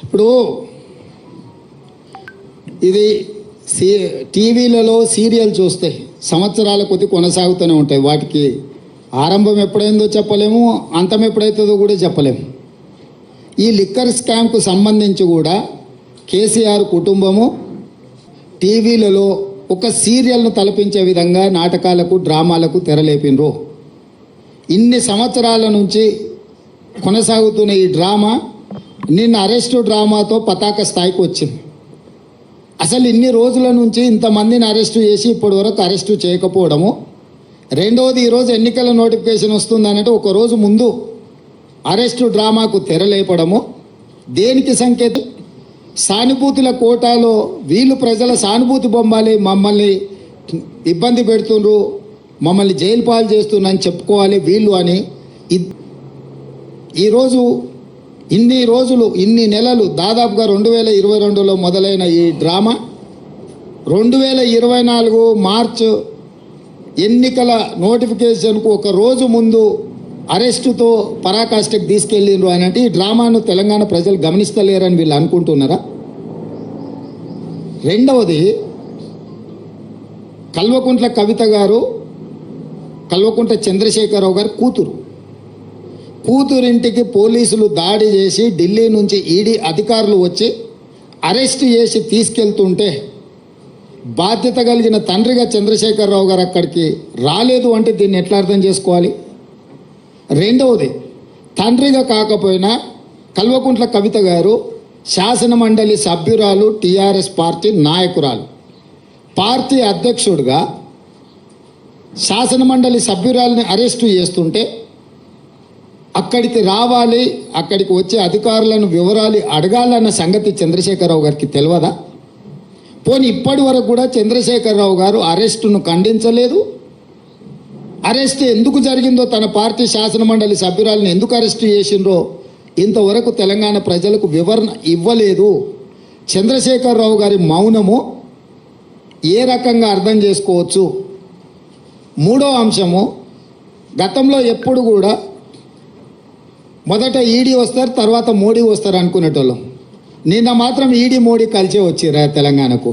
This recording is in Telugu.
ఇప్పుడు ఇది టీవీలలో సీరియల్ చూస్తే సంవత్సరాల కొద్ది కొనసాగుతూనే ఉంటాయి. వాటికి ఆరంభం ఎప్పుడైందో చెప్పలేము, అంతం ఎప్పుడైతుందో కూడా చెప్పలేము. ఈ లిక్కర్ స్కామ్కు సంబంధించి కూడా కేసీఆర్ కుటుంబము టీవీలలో ఒక సీరియల్ను తలపించే విధంగా నాటకాలకు డ్రామాలకు తెరలేపినరు. ఇన్ని సంవత్సరాల నుంచి కొనసాగుతున్న ఈ డ్రామా నిన్న అరెస్టు డ్రామాతో పతాక స్థాయికి వచ్చింది. అసలు ఇన్ని రోజుల నుంచి ఇంతమందిని అరెస్టు చేసి ఇప్పటి వరకు అరెస్టు చేయకపోవడము, రెండవది ఈరోజు ఎన్నికల నోటిఫికేషన్ వస్తుందనంటే ఒకరోజు ముందు అరెస్టు డ్రామాకు తెరలేపడము దేనికి సంకేతం? సానుభూతుల కోటాలో వీళ్ళు ప్రజల సానుభూతి బొమ్మాలి, మమ్మల్ని ఇబ్బంది పెడుతుండ్రు, మమ్మల్ని జైలు పాలు చేస్తున్నారని చెప్పుకోవాలి వీళ్ళు అని. ఈరోజు ఇన్ని రోజులు ఇన్ని నెలలు దాదాపుగా 2022లో మొదలైన ఈ డ్రామా 2024 మార్చ్ ఎన్నికల నోటిఫికేషన్కు ఒక రోజు ముందు అరెస్టుతో పరాకాష్ఠకు తీసుకెళ్ళిండ్రు అని అంటే ఈ డ్రామాను తెలంగాణ ప్రజలు గమనిస్తలేరని వీళ్ళు అనుకుంటున్నారా? రెండవది, కల్వకుంట్ల కవిత గారు కల్వకుంట్ల చంద్రశేఖరరావు గారు కూతురింటికి పోలీసులు దాడి చేసి ఢిల్లీ నుంచి ఈడీ అధికారులు వచ్చి అరెస్ట్ చేసి తీసుకెళ్తుంటే బాధ్యత కలిగిన తండ్రిగా చంద్రశేఖరరావు గారు అక్కడికి రాలేదు అంటే దీన్ని ఎట్లా అర్థం చేసుకోవాలి? రెండవది, తండ్రిగా కాకపోయినా కల్వకుంట్ల కవిత గారు శాసనమండలి సభ్యురాలు, టీఆర్ఎస్ పార్టీ నాయకురాలు, పార్టీ అధ్యక్షుడిగా శాసనమండలి సభ్యురాలని అరెస్టు చేస్తుంటే అక్కడికి రావాలి, అక్కడికి వచ్చే అధికారులను వివరాలు అడగాలన్న సంగతి చంద్రశేఖరరావు గారికి తెలియదా? పోనీ ఇప్పటి వరకు కూడా చంద్రశేఖరరావు గారు అరెస్టును ఖండించలేదు. అరెస్ట్ ఎందుకు జరిగిందో, తన పార్టీ శాసనమండలి సభ్యురాలను ఎందుకు అరెస్టు చేసిండ్రో ఇంతవరకు తెలంగాణ ప్రజలకు వివరణ ఇవ్వలేదు. చంద్రశేఖరరావు గారి మౌనము ఏ రకంగా అర్థం చేసుకోవచ్చు? మూడో అంశము, గతంలో ఎప్పుడు కూడా మొదట ఈడీ వస్తారు, తర్వాత మోడీ వస్తారు అనుకునేటోళ్ళం. నిన్న మాత్రం ఈడీ మోడీ కలిసే వచ్చిరా తెలంగాణకు.